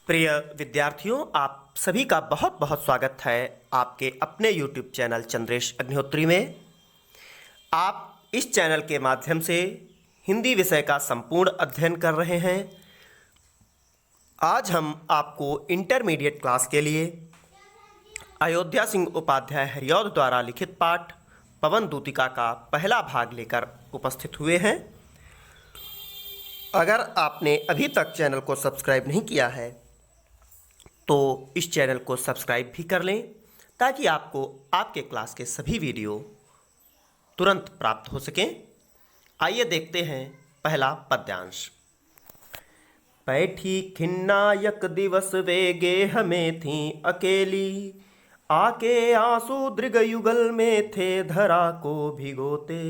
प्रिय विद्यार्थियों, आप सभी का बहुत बहुत स्वागत है आपके अपने YouTube चैनल चंद्रेश अग्निहोत्री में। आप इस चैनल के माध्यम से हिंदी विषय का संपूर्ण अध्ययन कर रहे हैं। आज हम आपको इंटरमीडिएट क्लास के लिए अयोध्या सिंह उपाध्याय हरिऔध द्वारा लिखित पाठ पवन दूतिका का पहला भाग लेकर उपस्थित हुए हैं। अगर आपने अभी तक चैनल को सब्सक्राइब नहीं किया है तो इस चैनल को सब्सक्राइब भी कर लें ताकि आपको आपके क्लास के सभी वीडियो तुरंत प्राप्त हो सकें। आइए देखते हैं पहला पद्यांश। बैठी खिन्नायक दिवस वे गेह में थी अकेली, आके आंसू दृग युगल में थे धरा को भिगोते।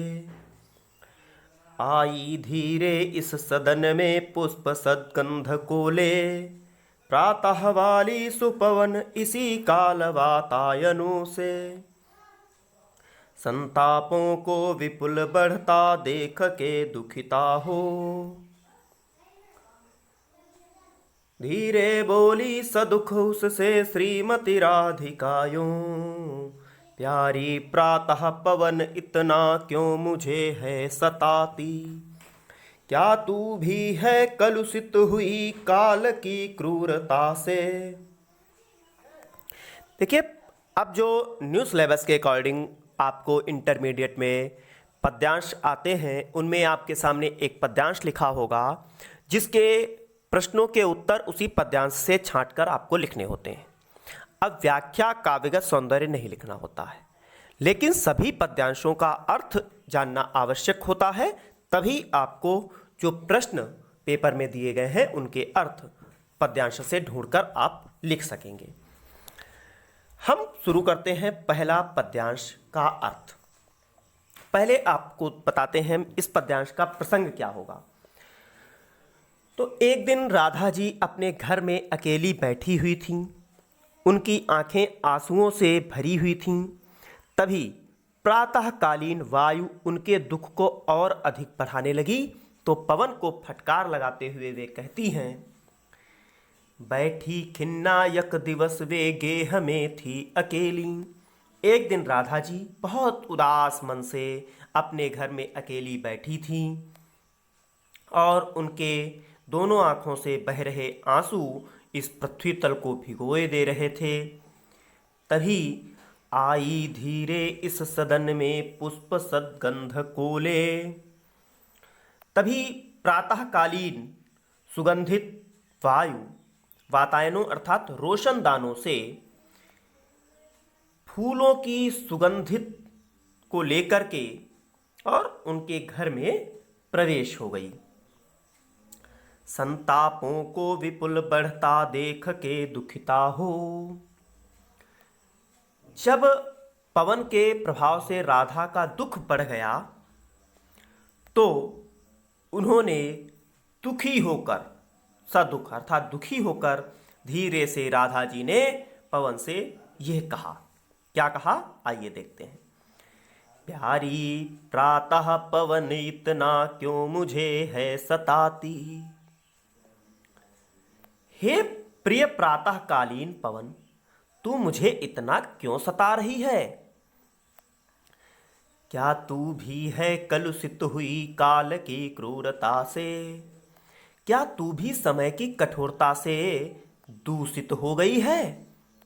आई धीरे इस सदन में पुष्प सदगंध कोले, प्रातः वाली सुपवन इसी काल वातायनों से। संतापों को विपुल बढ़ता देख के दुखिता हो, धीरे बोली सदुख उससे श्रीमती राधिकायों। प्यारी प्रातः पवन इतना क्यों मुझे है सताती, क्या तू भी है कलुषित हुई काल की क्रूरता से। देखिए, अब जो न्यू सिलेबस के अकॉर्डिंग आपको इंटरमीडिएट में पद्यांश आते हैं उनमें आपके सामने एक पद्यांश लिखा होगा जिसके प्रश्नों के उत्तर उसी पद्यांश से छांटकर आपको लिखने होते हैं। अब व्याख्या काव्यगत सौंदर्य नहीं लिखना होता है, लेकिन सभी पद्यांशों का अर्थ जानना आवश्यक होता है, तभी आपको जो प्रश्न पेपर में दिए गए हैं उनके अर्थ पद्यांश से ढूंढकर आप लिख सकेंगे। हम शुरू करते हैं पहला पद्यांश का अर्थ। पहले आपको बताते हैं इस पद्यांश का प्रसंग क्या होगा। तो एक दिन राधा जी अपने घर में अकेली बैठी हुई थीं। उनकी आंखें आंसुओं से भरी हुई थीं। तभी प्रातःकालीन वायु उनके दुख को और अधिक बढ़ाने लगी, तो पवन को फटकार लगाते हुए वे कहती हैं, बैठी खिन्नायक दिवस वे गेह में थी अकेली। एक दिन राधा जी बहुत उदास मन से अपने घर में अकेली बैठी थीं और उनके दोनों आँखों से बह रहे आंसू इस पृथ्वी तल को भिगोए दे रहे थे। तभी आई धीरे इस सदन में पुष्प सदगंध कोले। तभी प्रातःकालीन सुगंधित वायु वातायनों अर्थात रोशनदानों से फूलों की सुगंधित को लेकर के और उनके घर में प्रवेश हो गई। संतापों को विपुल बढ़ता देख के दुखिता हो। जब पवन के प्रभाव से राधा का दुख बढ़ गया तो उन्होंने दुखी होकर, सदुख अर्थात दुखी होकर धीरे से राधा जी ने पवन से यह कहा। क्या कहा, आइए देखते हैं। प्यारी प्रातः पवन इतना क्यों मुझे है सताती। हे प्रिय प्रातःकालीन पवन, तू मुझे इतना क्यों सता रही है। क्या तू भी है कलुषित हुई काल की क्रूरता से। क्या तू भी समय की कठोरता से दूषित हो गई है।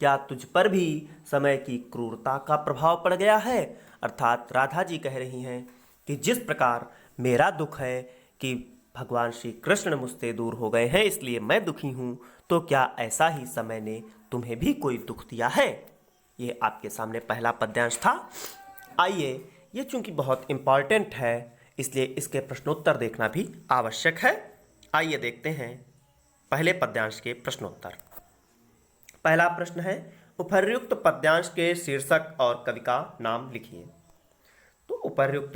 क्या तुझ पर भी समय की क्रूरता का प्रभाव पड़ गया है। अर्थात राधा जी कह रही हैं कि जिस प्रकार मेरा दुख है कि भगवान श्री कृष्ण मुझसे दूर हो गए हैं इसलिए मैं दुखी हूँ, तो क्या ऐसा ही समय ने तुम्हें भी कोई दुख दिया है। ये आपके सामने पहला पद्यांश था। आइए, ये चूंकि बहुत इम्पॉर्टेंट है इसलिए इसके प्रश्नोत्तर देखना भी आवश्यक है। आइए देखते हैं पहले पद्यांश के प्रश्नोत्तर। पहला प्रश्न है, उपर्युक्त पद्यांश के शीर्षक और कवि का नाम लिखिए। तो उपर्युक्त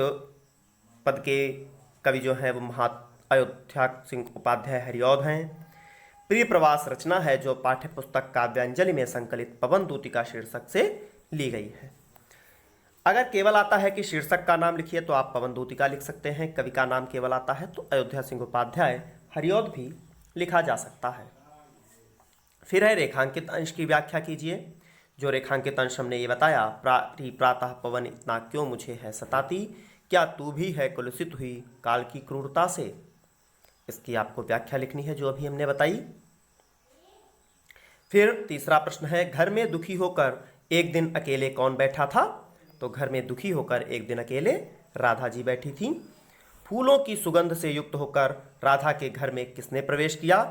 पद के कवि जो है वो अयोध्या सिंह उपाध्याय हरिऔध हैं। प्रिय प्रवास रचना है जो पाठ्य पुस्तक काव्यांजलि में संकलित पवन दूतिका शीर्षक से ली गई है। अगर केवल आता है कि शीर्षक का नाम लिखिए तो आप पवन दूतिका लिख सकते हैं। कवि का नाम केवल आता है तो अयोध्या सिंह उपाध्याय हरिऔध भी लिखा जा सकता है। फिर है रेखांकित अंश की व्याख्या कीजिए। जो रेखांकित अंश हमने ये बताया, प्रातः पवन इतना क्यों मुझे है सताती, क्या तू भी है कलुषित हुई काल की क्रूरता से। इसकी आपको व्याख्या लिखनी है जो अभी हमने बताई। फिर तीसरा प्रश्न है, घर में दुखी होकर एक दिन अकेले कौन बैठा था। तो घर में दुखी होकर एक दिन अकेले राधा जी बैठी थी। फूलों की सुगंध से युक्त होकर राधा के घर में किसने प्रवेश किया।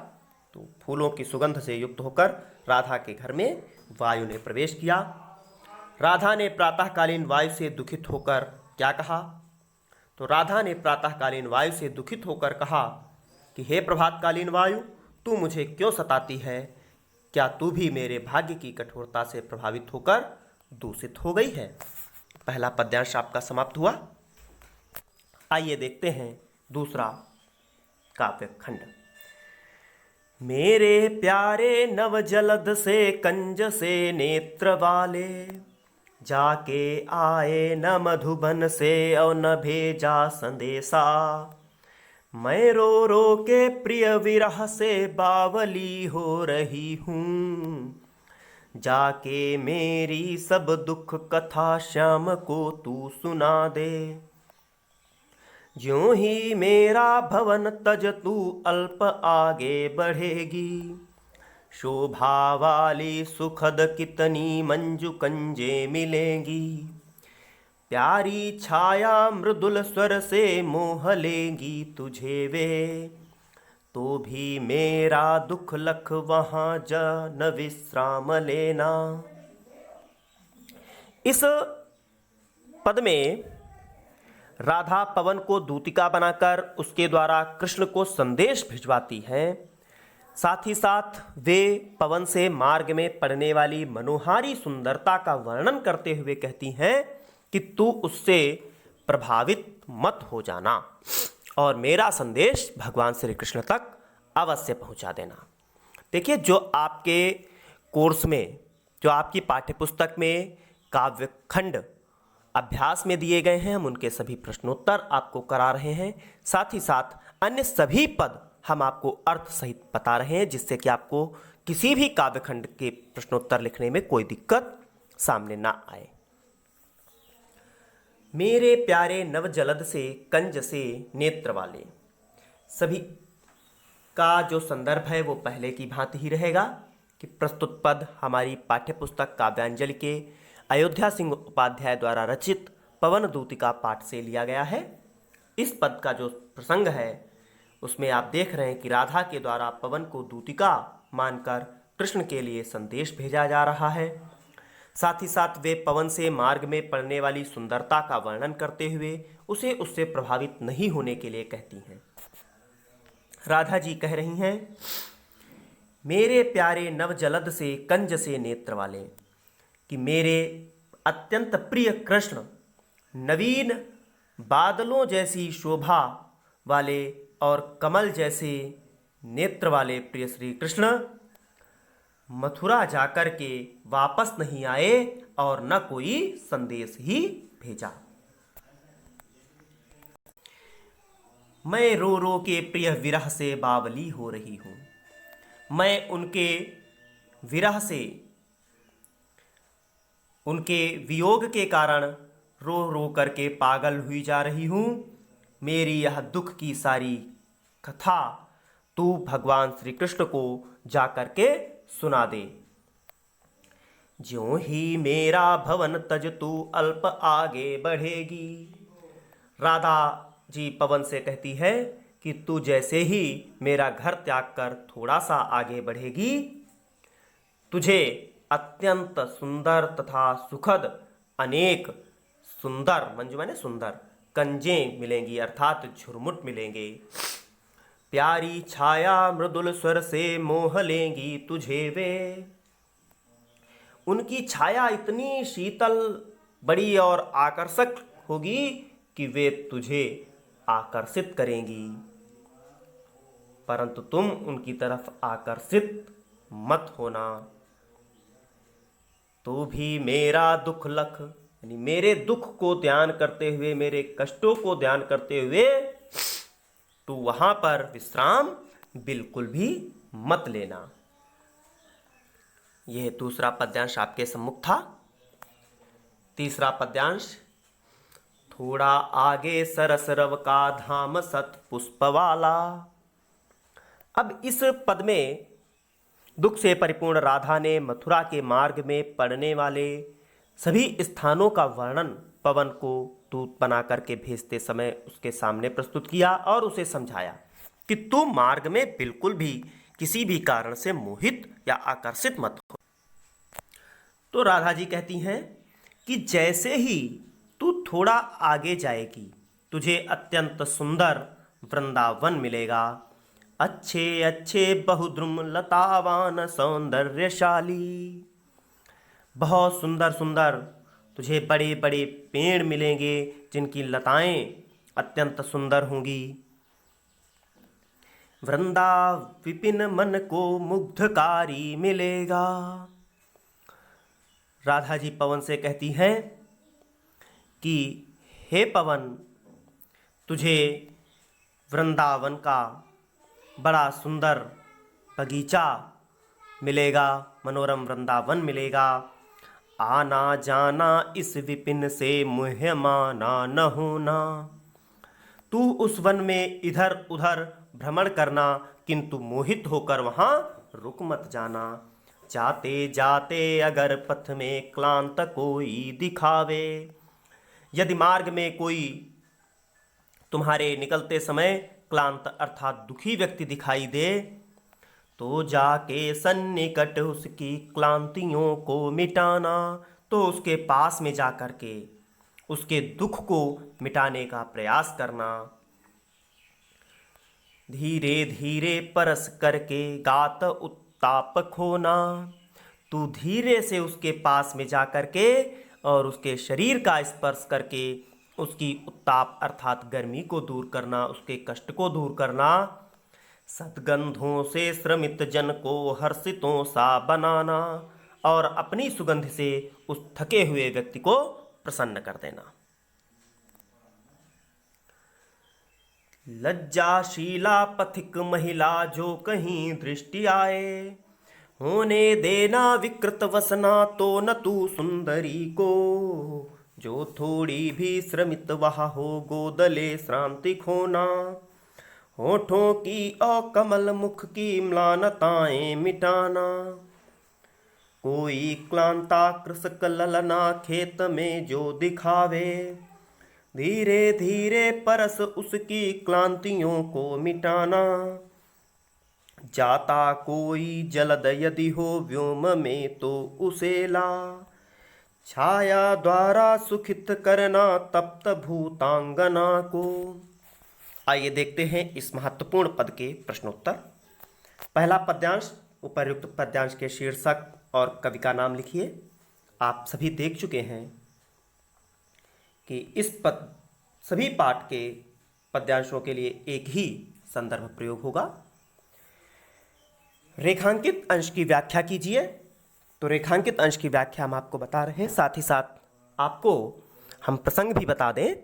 तो फूलों की सुगंध से युक्त होकर राधा के घर में वायु ने प्रवेश किया। राधा ने प्रातःकालीन वायु से दुखित होकर क्या कहा। तो राधा ने प्रातःकालीन वायु से दुखित होकर कहा कि हे प्रभातकालीन वायु, तू मुझे क्यों सताती है, क्या तू भी मेरे भाग्य की कठोरता से प्रभावित होकर दूषित हो गई है। पहला पद्यांश आपका समाप्त हुआ। आइए देखते हैं दूसरा काव्य खंड। मेरे प्यारे नव जलद से कंज से नेत्र वाले, जाके आए न मधुबन से और न भेजा संदेशा। मैं रो रो के प्रिय विरह से बावली हो रही हूँ, जाके मेरी सब दुख कथा श्याम को तू सुना दे। ज्यों ही मेरा भवन तज तू अल्प आगे बढ़ेगी, शोभा वाली सुखद कितनी मंजू कंजे मिलेंगी। प्यारी छाया मृदुल स्वर से मोह लेंगी तुझे वे, तो भी मेरा दुख लख वहाँ जा न विश्राम लेना। इस पद में राधा पवन को दूतिका बनाकर उसके द्वारा कृष्ण को संदेश भिजवाती हैं। साथ ही साथ वे पवन से मार्ग में पड़ने वाली मनोहारी सुंदरता का वर्णन करते हुए कहती हैं कि तू उससे प्रभावित मत हो जाना और मेरा संदेश भगवान श्री कृष्ण तक अवश्य पहुंचा देना। देखिए, जो आपके कोर्स में, जो आपकी पाठ्यपुस्तक में काव्य खंड अभ्यास में दिए गए हैं, हम उनके सभी प्रश्नोत्तर आपको करा रहे हैं। साथ ही साथ अन्य सभी पद हम आपको अर्थ सहित बता रहे हैं, जिससे कि आपको किसी भी काव्यखंड के प्रश्नोत्तर लिखने में कोई दिक्कत सामने ना आए। मेरे प्यारे नव जलद से कंज से नेत्र वाले, सभी का जो संदर्भ है वो पहले की भांति ही रहेगा कि प्रस्तुत पद हमारी पाठ्यपुस्तक काव्यांजलि के अयोध्या सिंह उपाध्याय द्वारा रचित पवन दूतिका पाठ से लिया गया है। इस पद का जो प्रसंग है उसमें आप देख रहे हैं कि राधा के द्वारा पवन को दूतिका मानकर कृष्ण के लिए संदेश भेजा जा रहा है। साथ ही साथ वे पवन से मार्ग में पड़ने वाली सुंदरता का वर्णन करते हुए उसे उससे प्रभावित नहीं होने के लिए कहती हैं। राधा जी कह रही हैं, मेरे प्यारे नव जलद से कंज से नेत्र वाले, कि मेरे अत्यंत प्रिय कृष्ण नवीन बादलों जैसी शोभा वाले और कमल जैसे नेत्र वाले प्रिय श्री कृष्ण मथुरा जाकर के वापस नहीं आए और न कोई संदेश ही भेजा। मैं रो रो के प्रिय विरह से बावली हो रही हूँ। मैं उनके विरह से, उनके वियोग के कारण रो रो करके पागल हुई जा रही हूँ। मेरी यह दुख की सारी कथा तू भगवान श्री कृष्ण को जा करके सुना दे। ज्यों ही मेरा भवन तज तू अल्प आगे बढ़ेगी। राधा जी पवन से कहती है कि तू जैसे ही मेरा घर त्याग कर थोड़ा सा आगे बढ़ेगी, तुझे अत्यंत सुंदर तथा सुखद अनेक सुंदर, मंजू माने सुंदर, कंजें मिलेंगी, अर्थात झुरमुट मिलेंगे। प्यारी छाया मृदुल स्वर से मोह लेंगी तुझे वे। उनकी छाया इतनी शीतल, बड़ी और आकर्षक होगी कि वे तुझे आकर्षित करेंगी, परंतु तुम उनकी तरफ आकर्षित मत होना। तो भी मेरा दुख लख, यानी मेरे दुख को ध्यान करते हुए, मेरे कष्टों को ध्यान करते हुए तू वहां पर विश्राम बिल्कुल भी मत लेना। यह दूसरा पद्यांश आपके सम्मुख था। तीसरा पद्यांश, थोड़ा आगे सरस रव का धाम सत पुष्प वाला। अब इस पद में दुख से परिपूर्ण राधा ने मथुरा के मार्ग में पड़ने वाले सभी स्थानों का वर्णन पवन को दूत बना करके भेजते समय उसके सामने प्रस्तुत किया और उसे समझाया कि तू मार्ग में बिल्कुल भी किसी भी कारण से मोहित या आकर्षित मत हो। तो राधा जी कहती हैं कि जैसे ही तू थोड़ा आगे जाएगी तुझे अत्यंत सुंदर वृंदावन मिलेगा, अच्छे अच्छे बहुद्रुम लतावान सौंदर्यशाली। बहुत सुंदर सुंदर तुझे बड़े बड़े पेड़ मिलेंगे जिनकी लताएं अत्यंत सुंदर होंगी। वृंदा विपिन मन को मुग्धकारी मिलेगा। राधा जी पवन से कहती हैं कि हे पवन, तुझे वृंदावन का बड़ा सुंदर बगीचा मिलेगा, मनोरम वृंदावन मिलेगा। आना जाना इस विपिन से मुह्य माना न होना। तू उस वन में इधर उधर भ्रमण करना, किंतु मोहित होकर वहां रुक मत जाना। जाते जाते अगर पथ में क्लांत कोई दिखावे, यदि मार्ग में कोई तुम्हारे निकलते समय क्लांत अर्थात दुखी व्यक्ति दिखाई दे, तो जाके सन्निकट उसकी क्लांतियों को मिटाना। तो उसके पास में जा कर के उसके दुख को मिटाने का प्रयास करना। धीरे धीरे परस करके गात उत्ताप खोना। तू धीरे से उसके पास में जा कर के और उसके शरीर का स्पर्श करके उसकी उत्ताप अर्थात गर्मी को दूर करना, उसके कष्ट को दूर करना। सद्गंधों से श्रमित जन को हर्षितों सा बनाना, और अपनी सुगंध से उस थके हुए व्यक्ति को प्रसन्न कर देना। लज्जाशीला पथिक महिला जो कहीं दृष्टि आए, होने देना विकृत वसना तो न तू सुंदरी को। जो थोड़ी भी श्रमित वह हो गोदले श्रांति खोना। होठों की और कमल मुख की म्लानताएं मिटाना। कोई क्लांता कृषक ललना खेत में जो दिखावे, धीरे धीरे परस उसकी क्लांतियों को मिटाना। जाता कोई जलद यदि हो व्योम में तो उसे ला, छाया द्वारा सुखित करना तप्त भूतांगना को। आइए देखते हैं इस महत्वपूर्ण पद के प्रश्नोत्तर। पहला पद्यांश, उपर्युक्त पद्यांश के शीर्षक और कवि का नाम लिखिए। आप सभी देख चुके हैं कि इस सभी पाठ के पद्यांशों के लिए एक ही संदर्भ प्रयोग होगा। रेखांकित अंश की व्याख्या कीजिए। तो रेखांकित अंश की व्याख्या हम आपको बता रहे हैं, साथ ही साथ आपको हम प्रसंग भी बता दें।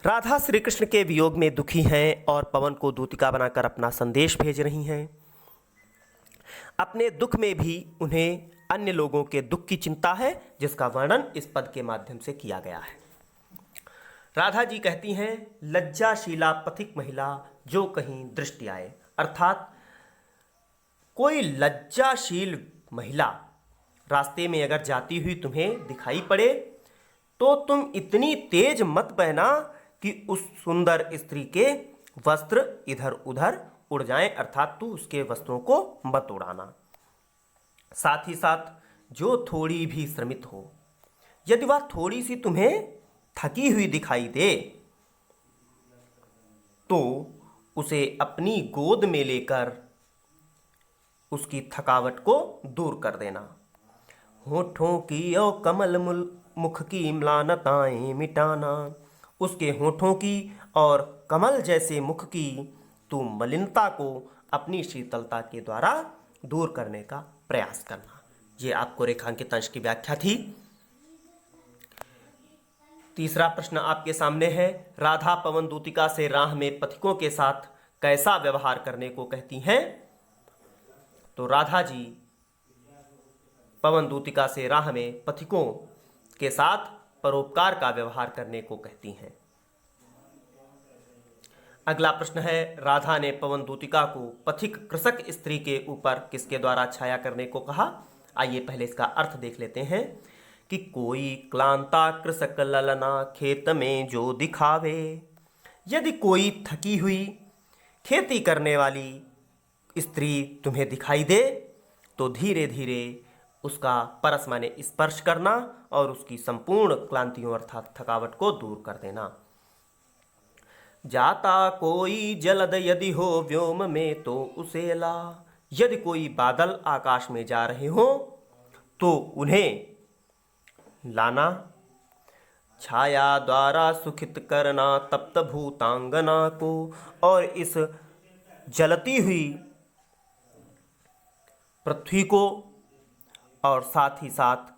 राधा श्री कृष्ण के वियोग में दुखी हैं और पवन को दूतिका बनाकर अपना संदेश भेज रही हैं। अपने दुख में भी उन्हें अन्य लोगों के दुख की चिंता है, जिसका वर्णन इस पद के माध्यम से किया गया है। राधा जी कहती हैं, लज्जाशीला पथिक महिला जो कहीं दृष्टि आए, अर्थात कोई लज्जाशील महिला रास्ते में अगर जाती हुई तुम्हें दिखाई पड़े तो तुम इतनी तेज मत बहना कि उस सुंदर स्त्री के वस्त्र इधर उधर उड़ जाएं, अर्थात तू उसके वस्त्रों को मत उड़ाना। साथ ही साथ जो थोड़ी भी श्रमित हो, यदि वह थोड़ी सी तुम्हें थकी हुई दिखाई दे तो उसे अपनी गोद में लेकर उसकी थकावट को दूर कर देना। होठों की और कमल मुख की म्लानताएं मिटाना। उसके होठों की और कमल जैसे मुख की तू मलिनता को अपनी शीतलता के द्वारा दूर करने का प्रयास करना। ये आपको रेखांकित अंश की व्याख्या थी। तीसरा प्रश्न आपके सामने है, राधा पवन दूतिका से राह में पथिकों के साथ कैसा व्यवहार करने को कहती हैं। तो राधा जी पवन दूतिका से राह में पथिकों के साथ परोपकार का व्यवहार करने को कहती हैं। अगला प्रश्न है, राधा ने पवन दूतिका को पथिक कृषक स्त्री के ऊपर किसके द्वारा छाया करने को कहा? आइए पहले इसका अर्थ देख लेते हैं कि कोई क्लांता कृषक ललना खेत में जो दिखावे। यदि कोई थकी हुई खेती करने वाली स्त्री तुम्हें दिखाई दे तो धीरे धीरे उसका परस माने स्पर्श करना और उसकी संपूर्ण क्लांतियों अर्थात थकावट को दूर कर देना। जाता कोई जलद यदि हो व्योम में तो उसे ला। यदि कोई बादल आकाश में जा रहे हो तो उन्हें लाना। छाया द्वारा सुखित करना तप्त भूतांगना को। और इस जलती हुई पृथ्वी को और साथ ही साथ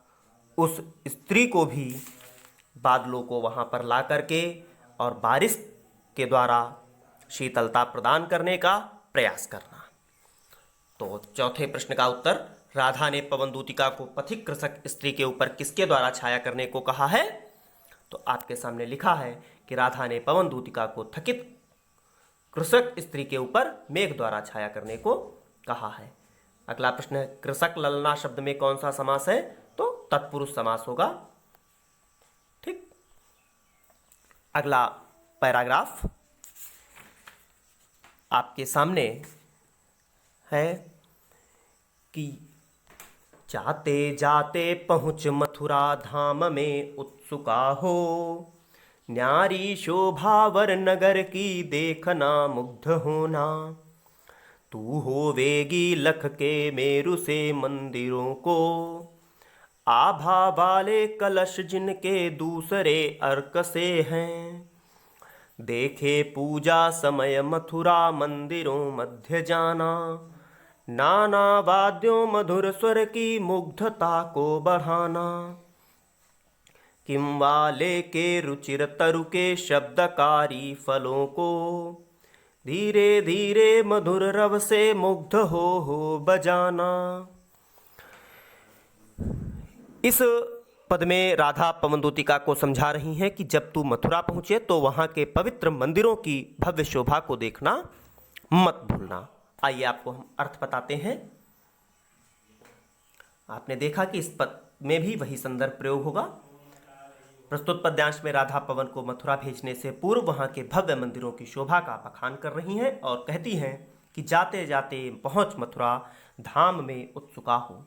उस स्त्री को भी बादलों को वहां पर ला करके और बारिश के द्वारा शीतलता प्रदान करने का प्रयास करना। तो चौथे प्रश्न का उत्तर, राधा ने पवन दूतिका को पथिक कृषक स्त्री के ऊपर किसके द्वारा छाया करने को कहा है? तो आपके सामने लिखा है कि राधा ने पवन दूतिका को थकित कृषक स्त्री के ऊपर मेघ द्वारा छाया करने को कहा है। अगला प्रश्न है, कृषक ललना शब्द में कौन सा समास है? तो तत्पुरुष समास होगा। ठीक। अगला पैराग्राफ आपके सामने है कि जाते जाते पहुँच मथुरा धाम में उत्सुका हो। न्यारी शोभावर नगर की देखना मुग्ध होना। तू होवेगी लख के मेरु से मंदिरों को। आभा वाले कलश जिनके दूसरे अर्क से हैं। देखे पूजा समय मथुरा मंदिरों मध्य जाना। नाना वाद्यों मधुर स्वर की मुग्धता को बढ़ाना। किम वाले के रुचिर तरु के शब्दकारी फलों को। धीरे धीरे मधुर रव से मुग्ध हो बजाना। इस पद में राधा पवन दूतिका को समझा रही हैं कि जब तू मथुरा पहुंचे तो वहां के पवित्र मंदिरों की भव्य शोभा को देखना मत भूलना। आइए आपको हम अर्थ बताते हैं। आपने देखा कि इस पद में भी वही संदर्भ प्रयोग होगा। प्रस्तुत पद्यांश में राधा पवन को मथुरा भेजने से पूर्व वहां के भव्य मंदिरों की शोभा का बखान कर रही हैं और कहती हैं कि जाते जाते पहुंच मथुरा धाम में उत्सुका हो।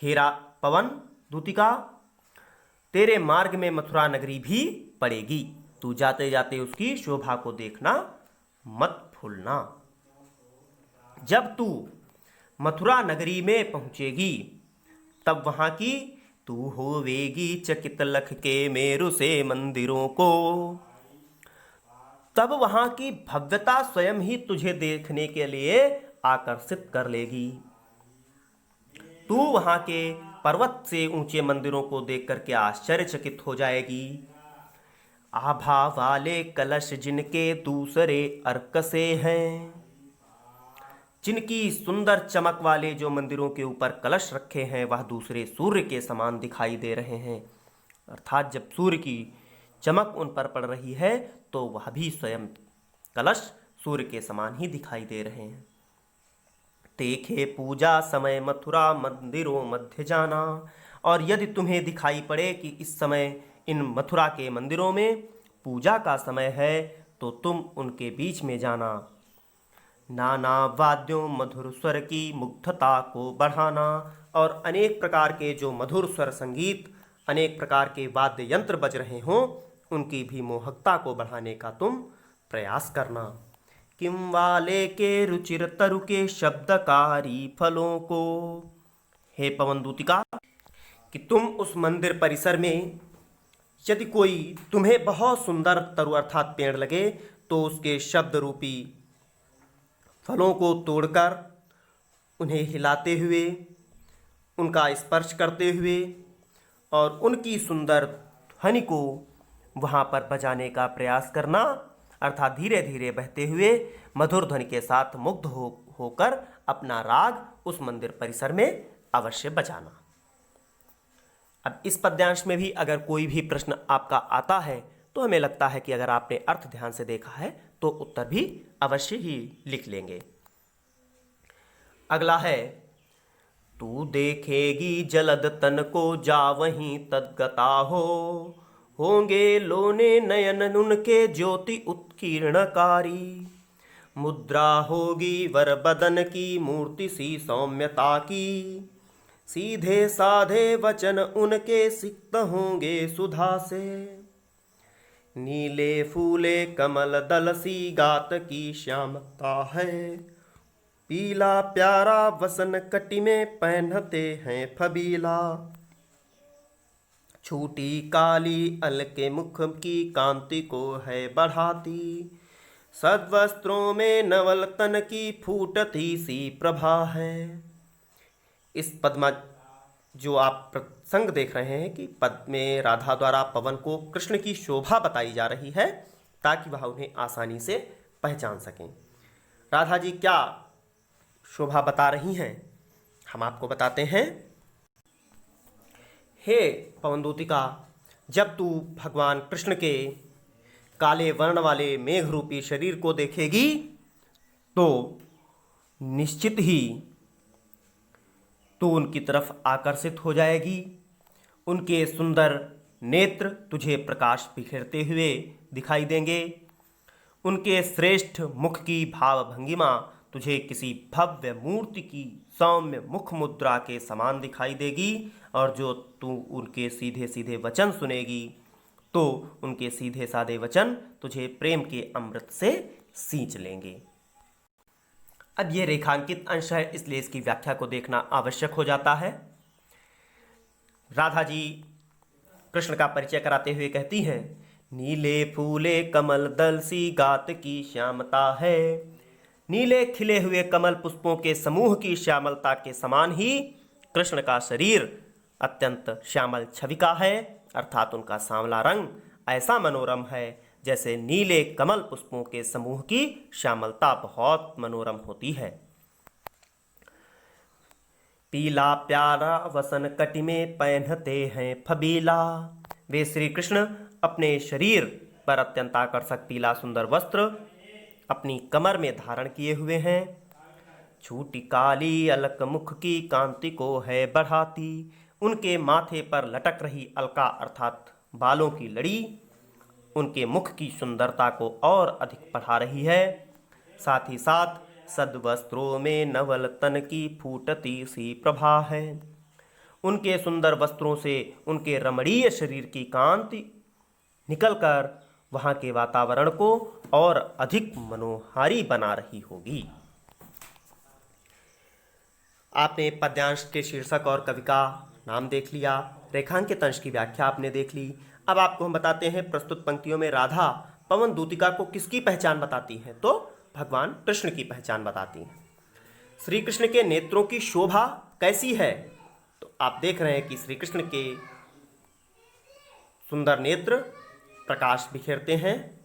हेरा पवन दूतिका, तेरे मार्ग में मथुरा नगरी भी पड़ेगी। तू जाते जाते उसकी शोभा को देखना मत भूलना। जब तू मथुरा नगरी में पहुंचेगी तब वहां की तू होवेगी चकित लख के मेरु से मंदिरों को। तब वहां की भव्यता स्वयं ही तुझे देखने के लिए आकर्षित कर लेगी। तू वहां के पर्वत से ऊंचे मंदिरों को देख करके आश्चर्यचकित हो जाएगी। आभा वाले कलश जिनके दूसरे अर्क से हैं। जिनकी सुंदर चमक वाले जो मंदिरों के ऊपर कलश रखे हैं वह दूसरे सूर्य के समान दिखाई दे रहे हैं। अर्थात जब सूर्य की चमक उन पर पड़ रही है तो वह भी स्वयं कलश सूर्य के समान ही दिखाई दे रहे हैं। देखे पूजा समय मथुरा मंदिरों मध्य जाना। और यदि तुम्हें दिखाई पड़े कि इस समय इन मथुरा के मंदिरों में पूजा का समय है तो तुम उनके बीच में जाना। नाना वाद्यों मधुर स्वर की मुग्धता को बढ़ाना। और अनेक प्रकार के जो मधुर स्वर संगीत, अनेक प्रकार के वाद्य यंत्र बज रहे हों, उनकी भी मोहकता को बढ़ाने का तुम प्रयास करना। किम वाले के रुचिर तरु के शब्दकारी फलों को। हे पवन दूतिका, कि तुम उस मंदिर परिसर में यदि कोई तुम्हें बहुत सुंदर तरु अर्थात पेड़ लगे तो उसके शब्द रूपी फलों को तोड़कर उन्हें हिलाते हुए, उनका स्पर्श करते हुए और उनकी सुंदर ध्वनि को वहाँ पर बजाने का प्रयास करना। अर्थात धीरे धीरे बहते हुए मधुर ध्वनि के साथ मुग्ध होकर अपना राग उस मंदिर परिसर में अवश्य बजाना। अब इस पद्यांश में भी अगर कोई भी प्रश्न आपका आता है तो हमें लगता है कि अगर आपने अर्थ ध्यान से देखा है तो उत्तर भी अवश्य ही लिख लेंगे। अगला है, तू देखेगी जलद तन को जावहीं तद्गता होंगे लोने नयन उनके ज्योति उत्कीर्णकारी। मुद्रा होगी वर बदन की मूर्ति सी सौम्यता की, सीधे साधे वचन उनके सिक्त होंगे सुधा से। नीले फूले कमल दल सी गात की श्यामता है, पीला प्यारा वसन कटी में पहनते हैं फबीला। छूटी काली अल के मुख की कांति को है बढ़ाती, सद्वस्त्रों में नवल तन की फूटती सी प्रभा है। इस पद में जो आप प्रसंग देख रहे हैं कि पद में राधा द्वारा पवन को कृष्ण की शोभा बताई जा रही है ताकि वह उन्हें आसानी से पहचान सकें। राधा जी क्या शोभा बता रही हैं, हम आपको बताते हैं। हे पवनदूतिका, जब तू भगवान कृष्ण के काले वर्ण वाले मेघ रूपी शरीर को देखेगी तो निश्चित ही तू उनकी तरफ आकर्षित हो जाएगी। उनके सुंदर नेत्र तुझे प्रकाश बिखेरते हुए दिखाई देंगे। उनके श्रेष्ठ मुख की भाव भंगिमा तुझे किसी भव्य मूर्ति की सौम्य मुख मुद्रा के समान दिखाई देगी, और जो तू उनके सीधे सीधे वचन सुनेगी तो उनके सीधे साधे वचन तुझे प्रेम के अमृत से सींच लेंगे। अब ये रेखांकित अंश है, इसलिए इसकी व्याख्या को देखना आवश्यक हो जाता है। राधा जी कृष्ण का परिचय कराते हुए कहती हैं, नीले फूले कमल दल सी गात की श्यामता है। नीले खिले हुए कमल पुष्पों के समूह की श्यामलता के समान ही कृष्ण का शरीर अत्यंत श्यामल छवि का है, अर्थात उनका सांवला रंग ऐसा मनोरम है जैसे नीले कमल पुष्पों के समूह की श्यामलता बहुत मनोरम होती है। पीला प्यारा वसन कटि में पहनते हैं फबीला। वे श्री कृष्ण अपने शरीर पर अत्यंत आकर्षक पीला सुंदर वस्त्र अपनी कमर में धारण किए हुए हैं। छूटी काली अलक मुख की कांति को है बढ़ाती। उनके माथे पर लटक रही अलका अर्थात बालों की लड़ी उनके मुख की सुंदरता को और अधिक बढ़ा रही है। साथ ही साथ सद्वस्त्रों में नवल तन की फूटती सी प्रभा है। उनके सुंदर वस्त्रों से उनके रमणीय शरीर की कांति निकलकर वहाँ के वातावरण को और अधिक मनोहारी बना रही होगी। आपने पद्यांश के शीर्षक और कवि का नाम देख लिया, रेखांकित अंश की व्याख्या आपने देख ली। अब आपको हम बताते हैं प्रस्तुत पंक्तियों में राधा पवन दूतिका को किसकी पहचान बताती हैं, तो भगवान कृष्ण की पहचान बताती हैं। श्री कृष्ण के नेत्रों की शोभा कैसी है, तो आप देख रहे हैं कि श्री कृष्ण के सुंदर नेत्र प्रकाश बिखेरते हैं।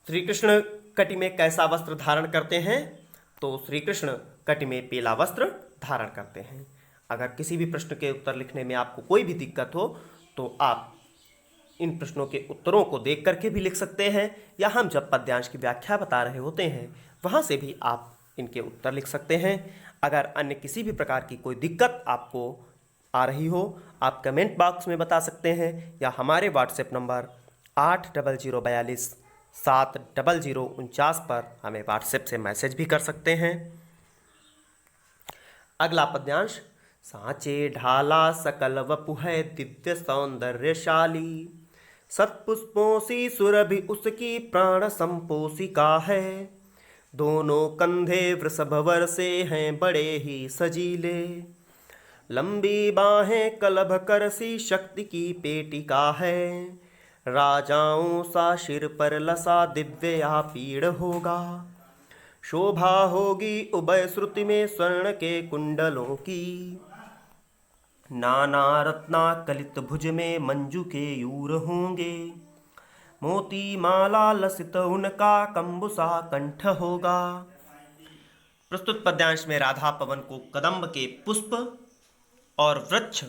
श्री कृष्ण कटि में कैसा वस्त्र धारण करते हैं, तो श्री कृष्ण कटि में पीला वस्त्र धारण करते हैं। अगर किसी भी प्रश्न के उत्तर लिखने में आपको कोई भी दिक्कत हो तो आप इन प्रश्नों के उत्तरों को देख करके भी लिख सकते हैं, या हम जब पद्यांश की व्याख्या बता रहे होते हैं वहाँ से भी आप इनके उत्तर लिख सकते हैं। अगर अन्य किसी भी प्रकार की कोई दिक्कत आपको आ रही हो आप कमेंट बॉक्स में बता सकते हैं, या हमारे व्हाट्सएप नंबर 8042470049 पर हमें व्हाट्सएप से मैसेज भी कर सकते हैं। अगला पद्यांश, सांचे ढाला सकल वपु है दिव्य सौंदर्यशाली। सत्पुष्पों सी सुरभि उसकी प्राण संपोषिका है। दोनों कंधे वृषभवर से हैं बड़े ही सजीले। लंबी बाहें कलभ कर सी शक्ति की पेटिका है। राजाओं सा सिर पर लसा दिव्य आपीड़ होगा। शोभा होगी उभय श्रुति में स्वर्ण के कुंडलों की। नाना रत्ना कलित भुज में मंजू के यूर होंगे। मोती माला लसित उनका कंबुसा कंठ होगा। प्रस्तुत पद्यांश में राधा पवन को कदम्ब के पुष्प और वृक्ष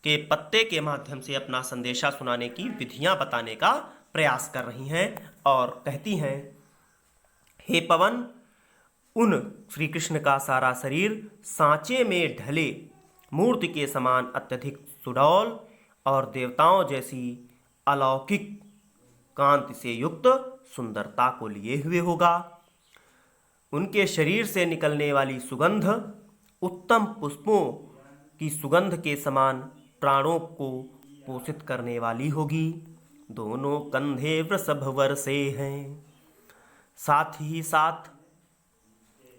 के पत्ते के माध्यम से अपना संदेशा सुनाने की विधियां बताने का प्रयास कर रही हैं और कहती हैं, हे पवन, उन श्री कृष्ण का सारा शरीर सांचे में ढले मूर्ति के समान अत्यधिक सुडौल और देवताओं जैसी अलौकिक कांति से युक्त सुंदरता को लिए हुए होगा। उनके शरीर से निकलने वाली सुगंध उत्तम पुष्पों की सुगंध के समान प्राणों को पोषित करने वाली होगी। दोनों कंधे वृषभ वर्षे हैं, साथ ही साथ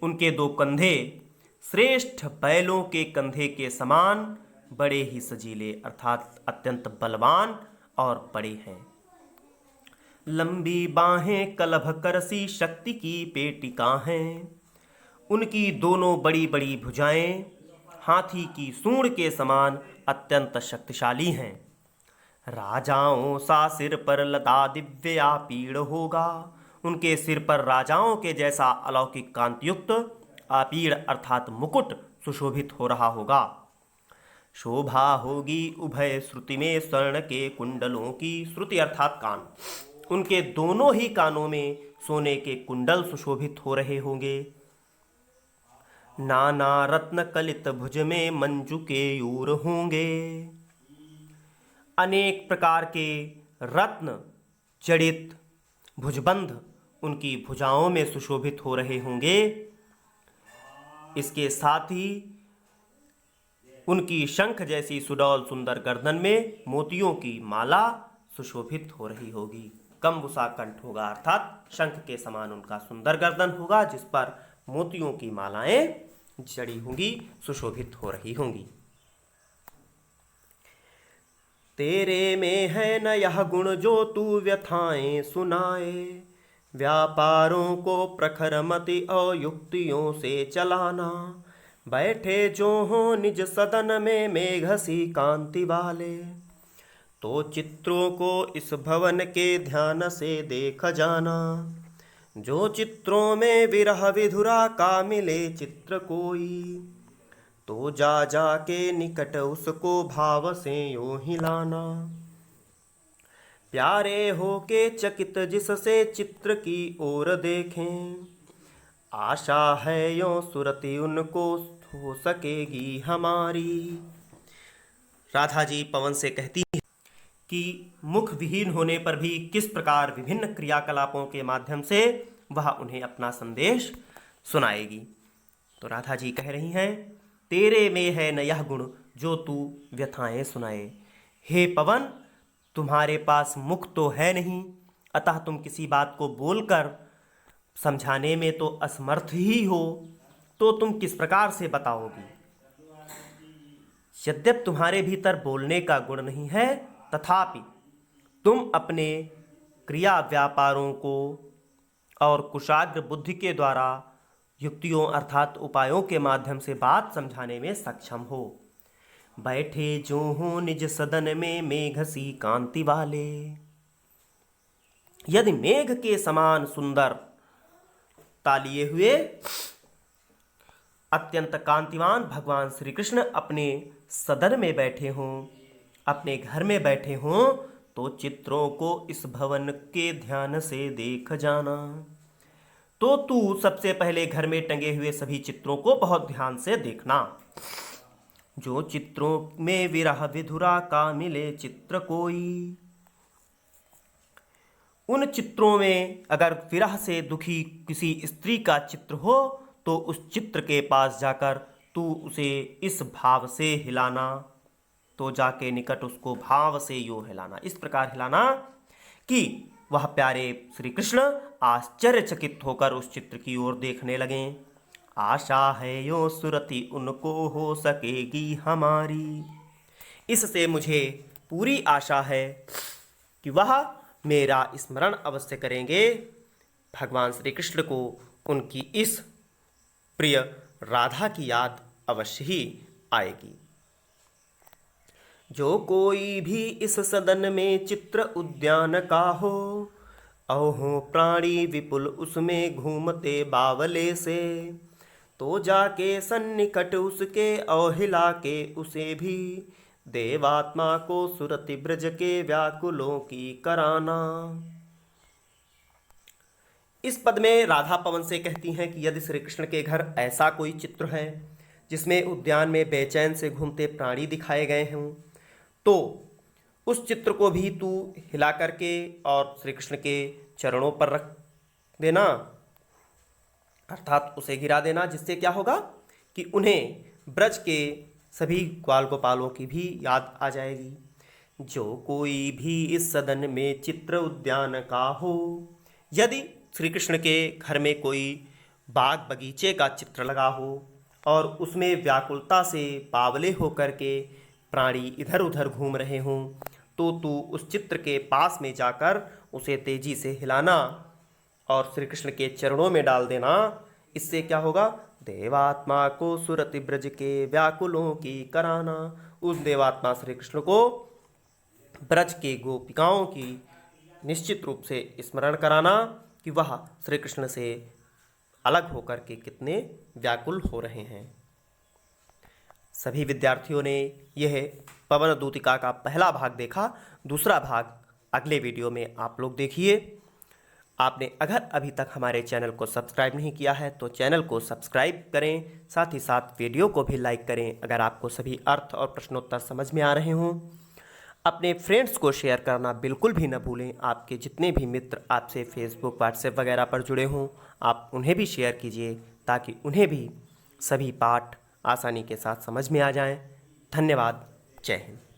उनके दो कंधे श्रेष्ठ बैलों के कंधे के समान बड़े ही सजीले अर्थात अत्यंत बलवान और बड़े हैं। लंबी बाहें कलभ करसी शक्ति की पेटिका हैं। उनकी दोनों बड़ी बड़ी भुजाएं हाथी की सूंड के समान अत्यंत शक्तिशाली हैं। राजाओं सा सिर पर लता दिव्य आपीड़ होगा। उनके सिर पर राजाओं के जैसा अलौकिक कांतियुक्त आपीड़ अर्थात मुकुट सुशोभित हो रहा होगा। शोभा होगी उभय श्रुति में स्वर्ण के कुंडलों की। श्रुति अर्थात कान। उनके दोनों ही कानों में सोने के कुंडल सुशोभित हो रहे होंगे। नाना रत्न कलित भुज में मंजू के यूर होंगे। अनेक प्रकार के रत्न जड़ित भुजबंध उनकी भुजाओं में सुशोभित हो रहे होंगे। इसके साथ ही उनकी शंख जैसी सुडौल सुंदर गर्दन में मोतियों की माला सुशोभित हो रही होगी। कम्बुसा कंठ होगा अर्थात शंख के समान उनका सुंदर गर्दन होगा जिस पर मोतियों की मालाएं जड़ी होंगी, सुशोभित हो रही होंगी। तेरे में है न यह गुण जो तू व्यथाएं सुनाए। व्यापारों को प्रखर मति और युक्तियों से चलाना। बैठे जो हो निज सदन में मेघ सी कांति वाले। तो चित्रों को इस भवन के ध्यान से देख जाना। जो चित्रों में विरह विधुरा का मिले चित्र कोई। तो जा जा के निकट उसको भाव से यूं हिलाना। प्यारे हो के चकित जिससे चित्र की ओर देखें। आशा है यो सुरति उनको हो सकेगी हमारी। राधा जी पवन से कहती है कि मुख विहीन होने पर भी किस प्रकार विभिन्न क्रियाकलापों के माध्यम से वह उन्हें अपना संदेश सुनाएगी। तो राधा जी कह रही हैं, तेरे में है न यह गुण जो तू व्यथाएं सुनाए। हे पवन, तुम्हारे पास मुख तो है नहीं, अतः तुम किसी बात को बोलकर समझाने में तो असमर्थ ही हो, तो तुम किस प्रकार से बताओगी। यद्यप तुम्हारे भीतर बोलने का गुण नहीं है, तथापि तुम अपने क्रिया व्यापारों को और कुशाग्र बुद्धि के द्वारा युक्तियों अर्थात उपायों के माध्यम से बात समझाने में सक्षम हो। बैठे जो हो निज सदन में मेघ सी कांति वाले। यदि मेघ के समान सुंदर तालिए हुए अत्यंत कांतिवान भगवान श्री कृष्ण अपने सदन में बैठे हों, अपने घर में बैठे हों, तो चित्रों को इस भवन के ध्यान से देख जाना। तो तू सबसे पहले घर में टंगे हुए सभी चित्रों को बहुत ध्यान से देखना। जो चित्रों में विरह विधुरा का मिले चित्र कोई। उन चित्रों में अगर विरह से दुखी किसी स्त्री का चित्र हो तो उस चित्र के पास जाकर तू उसे इस भाव से हिलाना। तो जाके निकट उसको भाव से यूं हिलाना, इस प्रकार हिलाना कि वह प्यारे श्री कृष्ण आश्चर्यचकित होकर उस चित्र की ओर देखने लगें। आशा है यो सुरति उनको हो सकेगी हमारी। इससे मुझे पूरी आशा है कि वह मेरा स्मरण अवश्य करेंगे। भगवान श्री कृष्ण को उनकी इस प्रिय राधा की याद अवश्य ही आएगी। जो कोई भी इस सदन में चित्र उद्यान का हो, अहो प्राणी विपुल उसमें घूमते बावले से। तो जाके सन्निकट उसके और हिला के उसे भी, देवात्मा को सुरति ब्रज के व्याकुलों की कराना। इस पद में राधा पवन से कहती हैं कि यदि श्री कृष्ण के घर ऐसा कोई चित्र है जिसमें उद्यान में बेचैन से घूमते प्राणी दिखाए गए हों, तो उस चित्र को भी तू हिला करके और श्री कृष्ण के चरणों पर रख देना, अर्थात उसे गिरा देना, जिससे क्या होगा कि उन्हें ब्रज के सभी ग्वाल गोपालों की भी याद आ जाएगी। जो कोई भी इस सदन में चित्र उद्यान का हो, यदि श्री कृष्ण के घर में कोई बाग बगीचे का चित्र लगा हो और उसमें व्याकुलता से बावले होकर के प्राणी इधर उधर घूम रहे हों, तो तू उस चित्र के पास में जाकर उसे तेजी से हिलाना और श्री कृष्ण के चरणों में डाल देना। इससे क्या होगा, देवात्मा को सुरति ब्रज के व्याकुलों की कराना। उस देवात्मा श्री कृष्ण को ब्रज के गोपिकाओं की निश्चित रूप से स्मरण कराना कि वह श्री कृष्ण से अलग होकर के कितने व्याकुल हो रहे हैं। सभी विद्यार्थियों ने यह पवन दूतिका का पहला भाग देखा। दूसरा भाग अगले वीडियो में आप लोग देखिए। आपने अगर अभी तक हमारे चैनल को सब्सक्राइब नहीं किया है तो चैनल को सब्सक्राइब करें, साथ ही साथ वीडियो को भी लाइक करें। अगर आपको सभी अर्थ और प्रश्नोत्तर समझ में आ रहे हों, अपने फ्रेंड्स को शेयर करना बिल्कुल भी न भूलें। आपके जितने भी मित्र आपसे फेसबुक, व्हाट्सएप वगैरह पर जुड़े हों, आप उन्हें भी शेयर कीजिए ताकि उन्हें भी सभी पाठ आसानी के साथ समझ में आ जाएं। धन्यवाद। जय हिंद।